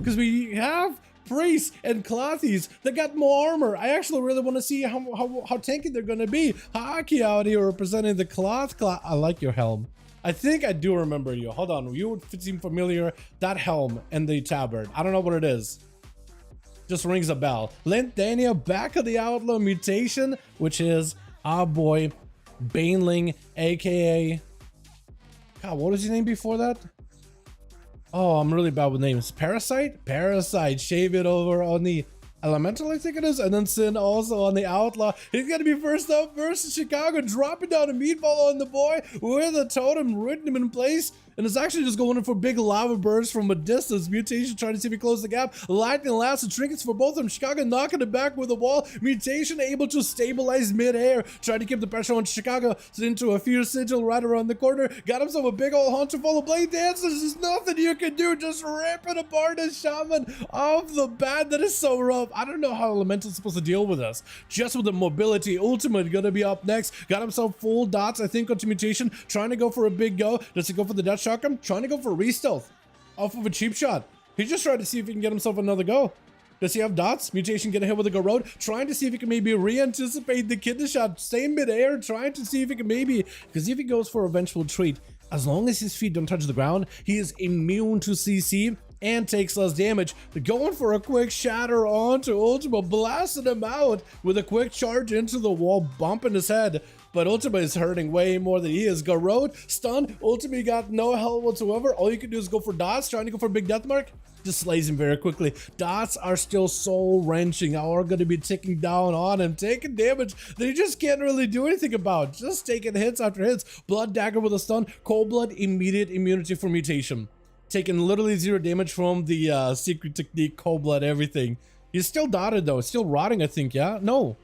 because we have priests and clothies that got more armor. I actually really want to see how tanky they're gonna be. Haki out here representing the cloth. I like your helm. I think I do remember you. Hold on, you would seem familiar. That helm and the tabard. I don't know what it is. Just rings a bell. Lentania back of the Outlaw mutation, which is our boy Baneling, aka God, what was his name before that? Oh, I'm really bad with names. Parasite? Parasite. Shave it over on the Elemental, I think it is. And then Sin also on the Outlaw. He's going to be first up versus Chicago. Dropping down a meatball on the boy with a totem, rooting him in place. And it's actually just going in for big lava bursts from a distance. Mutation trying to see if he closes the gap. Lightning lasts and trinkets for both of them. Chicago knocking it back with the wall. Mutation able to stabilize mid-air. Trying to keep the pressure on Chicago into a fierce sigil right around the corner. Got himself a big old hunter full of blade dances. There's nothing you can do. Just rip it apart as Shaman off the bat. That is so rough. I don't know how Elemental's supposed to deal with this. Just with the mobility. Ultimate gonna be up next. Got himself full dots, I think, onto Mutation. Trying to go for a big go. Does he go for the Dutch shotgun? Trying to go for a re-stealth off of a cheap shot. He's just trying to see if he can get himself another go. Does he have dots? Mutation getting hit with a go road. Trying to see if he can maybe re-anticipate the kidney shot. Stay mid-air. Trying to see if he can maybe... Because if he goes for a vengeful treat, as long as his feet don't touch the ground, he is immune to CC and takes less damage. They're going for a quick shatter onto Ultima, blasting him out with a quick charge into the wall, bumping his head. But Ultima is hurting way more than he is. Garrod, stun. Ultima got no health whatsoever. All you can do is go for dots, trying to go for a big death mark. Just slays him very quickly. Dots are still soul wrenching. Are going to be ticking down on him, taking damage that he just can't really do anything about. Just taking hits after hits. Blood dagger with a stun. Cold blood, immediate immunity for mutation. Taking literally 0 damage from the secret technique, cold blood, everything. He's still dotted though. Still rotting, I think. Yeah, no.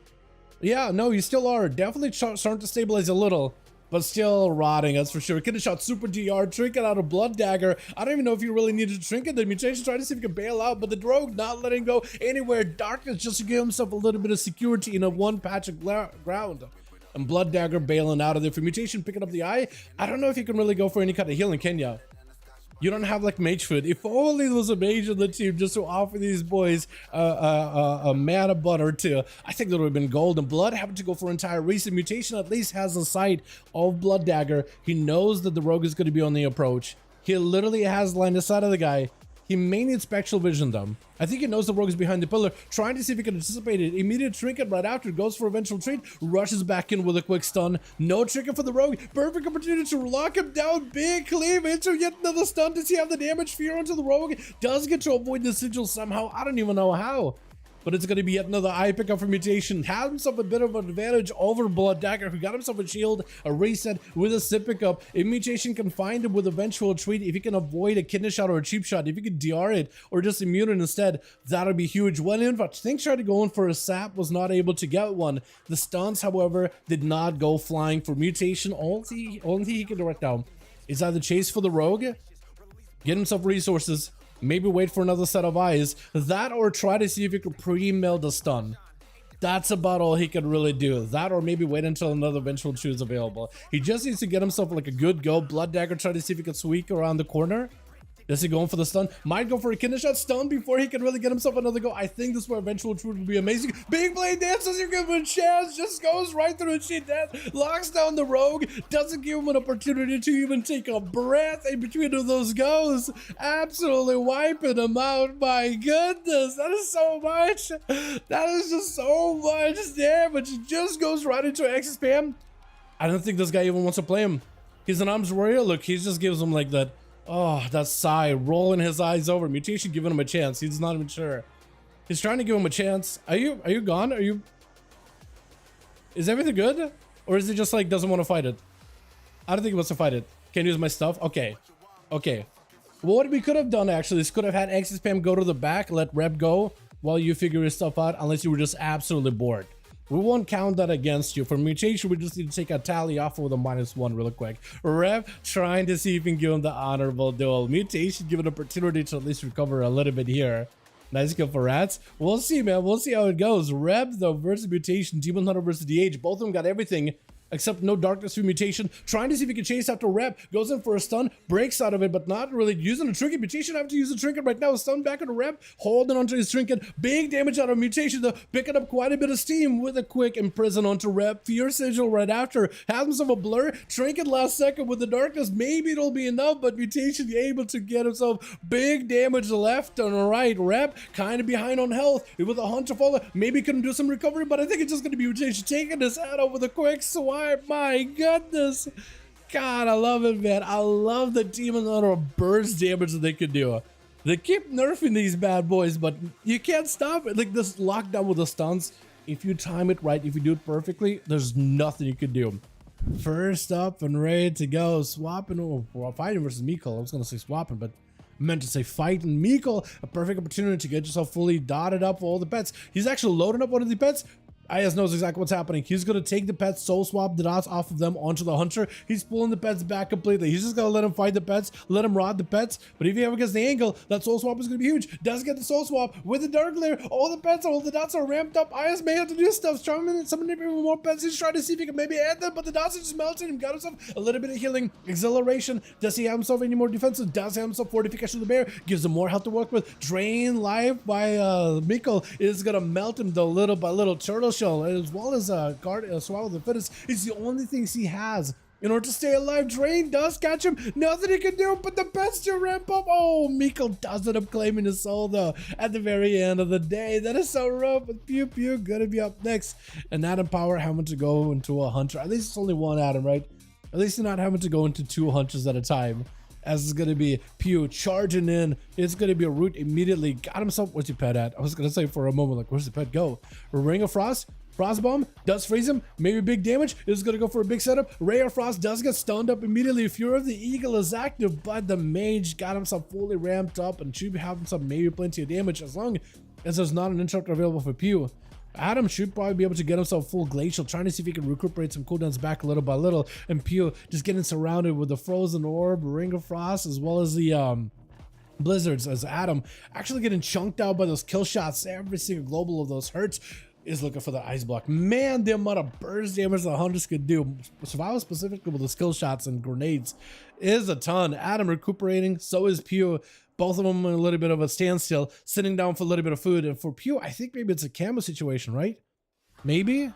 Yeah, no, you still are. Definitely starting to stabilize a little, but still rotting, that's for sure. Kidney shot, super DR, trinket out of blood dagger. I don't even know if you really needed to trinket. The mutation trying to see if he can bail out, but the Drogue not letting go anywhere. Darkness just to give himself a little bit of security in a one patch of ground. And blood dagger bailing out of there for mutation, picking up the eye. I don't know if you can really go for any kind of healing, can ya? You don't have like mage food. If only there was a mage on the team just to offer these boys a mana butt or two, I think that would have been gold. And Blood having to go for entire recent mutation at least has a sight of blood dagger. He knows that the rogue is going to be on the approach. He literally has line of sight of the guy. He may need spectral vision though. I think he knows the rogue is behind the pillar, trying to see if he can anticipate it. Immediate trinket right after, goes for eventual treat, rushes back in with a quick stun. No trinket for the rogue. Perfect opportunity to lock him down. Big cleave into yet another stun. Does he have the damage fear onto the rogue? Does get to avoid the sigil somehow. I don't even know how. But it's going to be yet another eye pickup for mutation. Has himself a bit of an advantage over blood dagger, who got himself a shield, a reset with a sip pickup. If mutation can find him with eventual treat, if he can avoid a kidney shot or a cheap shot, if he can DR it or just immune it instead, that'll be huge. When in fact, Think tried to go in for a sap, was not able to get one. The stuns, however, did not go flying for mutation. Only he can do right now is either chase for the rogue, get himself resources, maybe wait for another set of eyes, that or try to see if he could pre-mill the stun. That's about all he could really do. That or maybe wait until another vengeful chew is available. He just needs to get himself like a good go. Blood dagger, try to see if he can squeak around the corner. Is he going for the stun? Might go for a kidney shot stun before he can really get himself another go. I think this is where eventual truth would be amazing. Big blade dances, you give him a chance, just goes right through the cheat death, locks down the rogue, doesn't give him an opportunity to even take a breath in between of those goes. Absolutely wiping him out. My goodness, that is so much. That is just so much damage. It just goes right into X spam. I don't think this guy even wants to play him. He's an arms warrior. Look, he just gives him like that. Oh, that sigh, rolling his eyes over. Mutation giving him a chance. He's not even sure. He's trying to give him a chance. Are you gone? Are you... Is everything good? Or is he just like, doesn't want to fight it? I don't think he wants to fight it. Can't use my stuff? Okay. Okay. Well, what we could have done actually is could have had X spam go to the back, let Rep go while you figure your stuff out, unless you were just absolutely bored. We won't count that against you. For mutation, we just need to take a tally off with a -1 real quick. Rep trying to see if we can give him the honorable duel. Mutation give an opportunity to at least recover a little bit here. Nice kill for Rats. We'll see, man. We'll see how it goes. Rep, though, versus Mutation. Demon Hunter versus DH. Both of them got everything. except no darkness through mutation, trying to see if he can chase after Rep, goes in for a stun, breaks out of it, but not really using a trinket. Mutation have to use a trinket right now, stun back on Rep, holding onto his trinket, big damage out of mutation though, picking up quite a bit of steam with a quick imprison onto Rep, Fear Sigil right after, has himself a blur, trinket last second with the darkness, maybe it'll be enough, but mutation able to get himself big damage left and right. Rep kind of behind on health with a hunter follow, maybe couldn't do some recovery, but I think it's just going to be mutation taking his head out with a quick swipe. My goodness, God, I love it, man. I love the demon hunter burst damage that they can do. They keep nerfing these bad boys, but you can't stop it. Like this lockdown with the stuns, if you time it right, if you do it perfectly, there's nothing you can do. First up and ready to go, swapping, or fighting versus Mikkel. I was gonna say swapping, but I meant to say fighting Mikkel. A perfect opportunity to get yourself fully dotted up for all the pets. He's actually loading up one of the pets. IS knows exactly what's happening. He's going to take the pets, soul swap the dots off of them onto the hunter. He's pulling the pets back completely. He's just going to let him fight the pets, let him rod the pets. But if he ever gets the angle, that soul swap is going to be huge. Does get the soul swap with the dark layer. All the pets, all the dots are ramped up. IS may have to do stuff. Summoning even more pets. He's trying to see if he can maybe add them, but the dots are just melting him. Got himself a little bit of healing, exhilaration. Does he have himself any more defensive? Does he have himself fortification of the bear? Gives him more health to work with. Drain life by Mikkel is going to melt him though little by little. Turtle shell as well as swallow the fittest is the only things he has in order to stay alive. Drain does catch him, nothing he can do, but the pets still ramp up. Oh, Mikkel does end up claiming his soul though at the very end of the day. That is so rough, but Pew Pew gonna be up next. And Adam Power having to go into a hunter. At least it's only one Adam, right? At least you're not having to go into two hunters at a time. As it's gonna be Pew charging in. It's gonna be a root immediately. Got himself. Where's your pet at? I was gonna say for a moment, like, where's the pet go? Ring of Frost. Frost Bomb does freeze him, maybe big damage. Is gonna go for a big setup. Ray of Frost does get stunned up immediately. Fury of the Eagle is active, but the mage got himself fully ramped up and should have himself maybe plenty of damage as long as there's not an interrupter available for Pew. Adam should probably be able to get himself full glacial, trying to see if he can recuperate some cooldowns back little by little. And Pew just getting surrounded with the frozen orb, Ring of Frost, as well as the blizzards, as Adam actually getting chunked out by those kill shots. Every single global of those hurts. Is looking for the ice block. Man, the amount of burst damage the hunters could do, survival specifically with the skill shots and grenades, is a ton. Adam recuperating, so is Pew. Both of them in a little bit of a standstill, sitting down for a little bit of food. And for Pew, I think maybe it's a camo situation, right? Maybe,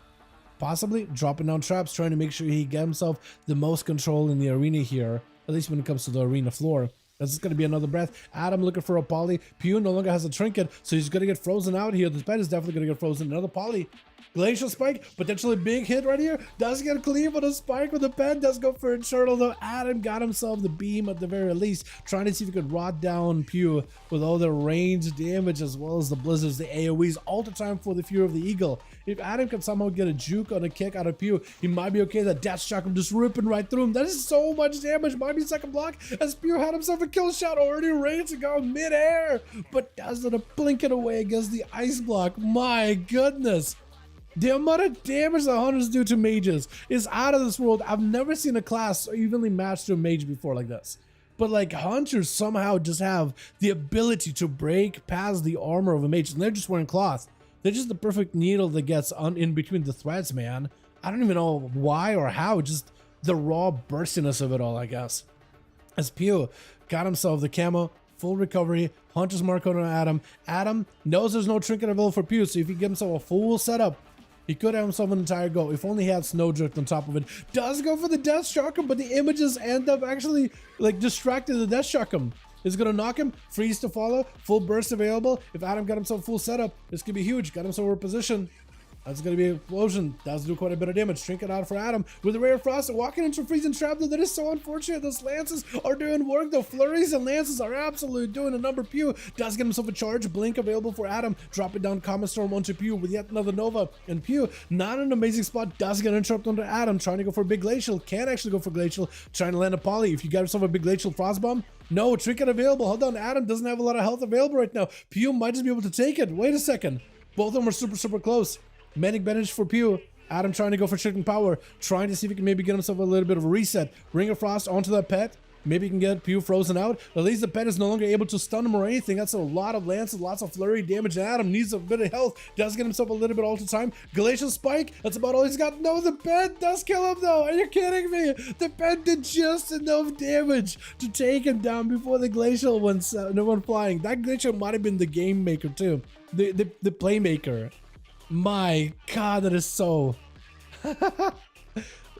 possibly dropping down traps, trying to make sure he get himself the most control in the arena here, at least when it comes to the arena floor. This is going to be another breath. Adam looking for a poly. Pew no longer has a trinket, so he's going to get frozen out here. This pet is definitely going to get frozen. Another poly. Glacial Spike, potentially big hit right here. Does get cleave with a spike with the pen. Does go for a turtle though. Adam got himself the beam at the very least, trying to see if he could rot down Pew with all the range damage as well as the blizzards, the AoEs, all the time for the Fury of the Eagle. If Adam can somehow get a juke on a kick out of Pew, he might be okay. That Death Shock him just ripping right through him. That is so much damage. Might be second block as Pew had himself a kill shot already ready to go mid-air, but does it blink it away against the ice block. My goodness. The amount of damage the hunters do to mages is out of this world. I've never seen a class so evenly matched to a mage before like this. But like hunters somehow just have the ability to break past the armor of a mage, and they're just wearing cloth. They're just the perfect needle that gets in between the threads, man. I don't even know why or how, just the raw burstiness of it all, I guess. As Pew got himself the camo, full recovery, Hunter's Mark on Adam. Adam knows there's no trinket available for Pew, so if he gives himself a full setup, he could have himself an entire go. If only he had Snowdrift on top of it. Does go for the Death Shock him, but the images end up actually like distracting the Death Shock him. Is gonna knock him, freeze to follow, full burst available. If Adam got himself full setup, this could be huge. Got himself a position. That's going to be an explosion. Does do quite a bit of damage. Trinket out for Adam with a Rare Frost. Walking into freezing trap though. That is so unfortunate. Those lances are doing work though. Flurries and lances are absolutely doing a number. Pew does get himself a charge. Blink available for Adam. Drop it down. Comet Storm onto Pew with yet another Nova. And Pew, not an amazing spot. Does get interrupted onto Adam. Trying to go for a big Glacial. Can't actually go for Glacial. Trying to land a Poly. If you got yourself a big Glacial Frost Bomb. No, Trinket available. Hold on. Adam doesn't have a lot of health available right now. Pew might just be able to take it. Wait a second. Both of them are super close. Manic Bandage for Pew. Adam trying to go for Chicken Power. Trying to see if he can maybe get himself a little bit of a reset. Ring of Frost onto that pet. Maybe you can get Pew frozen out. At least the pet is no longer able to stun him or anything. That's a lot of lances, lots of flurry damage. And Adam needs a bit of health. Does get himself a little bit all the time. Glacial Spike, that's about all he's got. No, the pet does kill him though. Are you kidding me? The pet did just enough damage to take him down before the Glacial went flying. That Glacial might have been the game maker too. The playmaker. My God, that is so...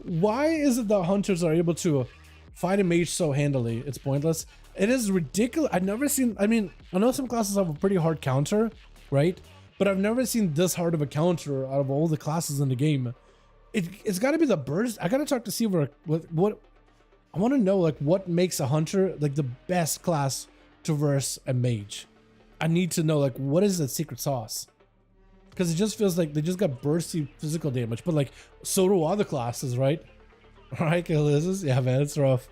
Why is it that hunters are able to fight a mage so handily? It's pointless. It is ridiculous. I've never seen... I mean, I know some classes have a pretty hard counter, right? But I've never seen this hard of a counter out of all the classes in the game. It's got to be the burst. I got to talk to see what I want to know, like, what makes a hunter like the best class to verse a mage. I need to know, like, what is the secret sauce? Because it just feels like they just got bursty physical damage, but like, so do other classes, right? Right, Ulysses? Yeah, man, it's rough.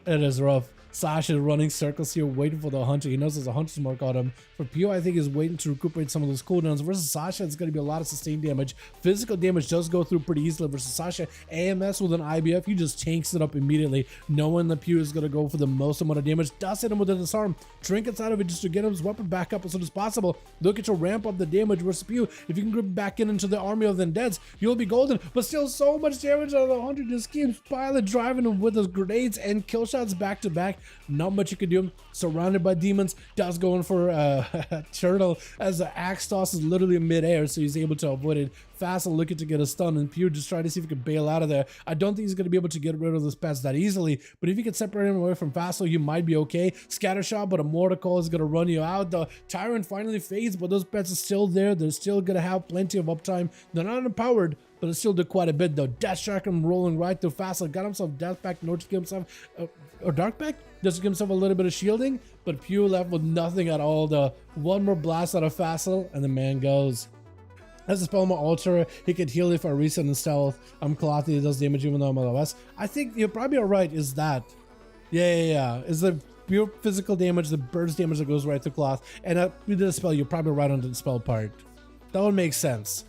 It is rough. Sasha running circles here, waiting for the hunter. He knows there's a hunter's mark on him. For Pio, I think he's waiting to recuperate some of those cooldowns. Versus Sasha, it's going to be a lot of sustained damage. Physical damage does go through pretty easily. Versus Sasha, AMS with an IBF, he just tanks it up immediately, knowing that Pio is going to go for the most amount of damage. Does hit him with a disarm. Trinkets out of it just to get his weapon back up as soon as possible. Look at your ramp up the damage versus Pio. If you can grip back into the army of the undeads, you'll be golden. But still, so much damage out of the hunter. Just keeps piling, driving him with those grenades and kill shots back to back. Not much you can do. Surrounded by demons, does go in for turtle as the axe toss is literally in midair, so he's able to avoid it. Fassel looking to get a stun, and Pew just trying to see if he can bail out of there. I don't think he's going to be able to get rid of this pets that easily, but if you can separate him away from Fassel, you might be okay. Scatter shot, but a mortar call is going to run you out. The Tyrant finally fades, but those pets are still there. They're still going to have plenty of uptime. They're not empowered, but it still did quite a bit though. Death Shark him rolling right through Fassel. Got himself Death Pact, no to give himself or Dark Pact, just to give himself a little bit of shielding, but Pew left with nothing at all. The one more blast out of Fassel, and the man goes. As a Spellmore Altar, he could heal if I reset in stealth. I'm Clothy, it does damage even though I'm LOS. I think you're probably alright, is that. Yeah. Is the pure physical damage, the burst damage that goes right through Cloth. And you did a spell, you're probably right on the spell part. That would make sense.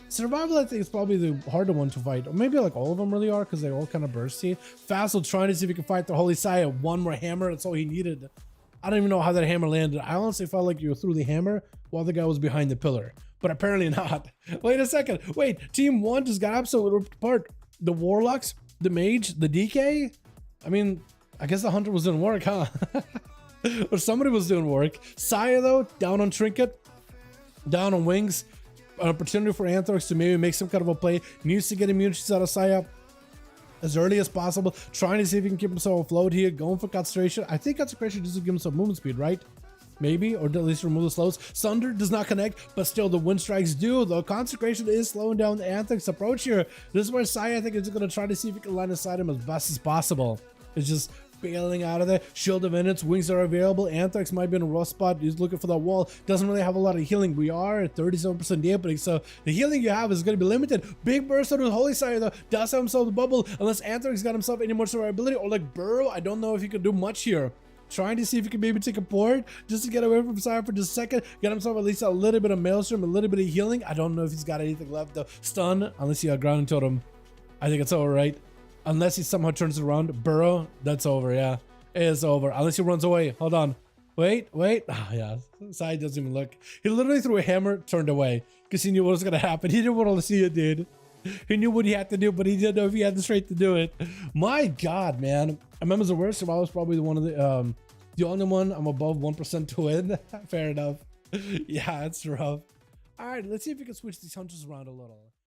Survival, I think, is probably the harder one to fight. Or maybe like all of them really are, because they're all kind of bursty. Fassel trying to see if he can fight the Holy Saya. One more hammer, that's all he needed. I don't even know how that hammer landed. I honestly felt like you threw the hammer while the guy was behind the pillar. But apparently not. Wait a second. Wait, Team 1 just got absolutely ripped apart. The Warlocks, the Mage, the DK? I mean, I guess the Hunter was doing work, huh? Or somebody was doing work. Saya, though, down on Trinket, down on Wings. An opportunity for Anthrax to maybe make some kind of a play. Needs to get immunities out of Saya as early as possible. Trying to see if he can keep himself afloat here. Going for Concentration. I think Concentration just to give him some movement speed, right? Maybe, or at least remove the slows. Sunder does not connect, but still the wind strikes do. The Consecration is slowing down the Anthrax approach here. This is where Saya, I think, is going to try to see if he can line aside him as best as possible. It's just bailing out of there. Shield of Minutes, Wings are available. Anthrax might be in a rough spot. He's looking for that wall. Doesn't really have a lot of healing. We are at 37% dampening, so the healing you have is going to be limited. Big burst out of the Holy Sire, though. Does have himself the bubble, unless Anthrax got himself any more survivability, or like Burrow. I don't know if he can do much here. Trying to see if he can maybe take a port just to get away from Sire for just a second. Get himself at least a little bit of Maelstrom, a little bit of healing. I don't know if he's got anything left though. Stun, unless he got Grounding Totem. I think it's over, right? Unless he somehow turns it around. Burrow, that's over, yeah. It is over. Unless he runs away. Hold on. Wait. Ah, yeah. Side doesn't even look. He literally threw a hammer, turned away. Because he knew what was going to happen. He didn't want to see it, dude. He knew what he had to do, but he didn't know if he had the strength to do it. My God, man. I remember the worst. Survival was probably one of the only one I'm above 1% to win. Fair enough. Yeah, it's rough. All right, let's see if we can switch these hunters around a little.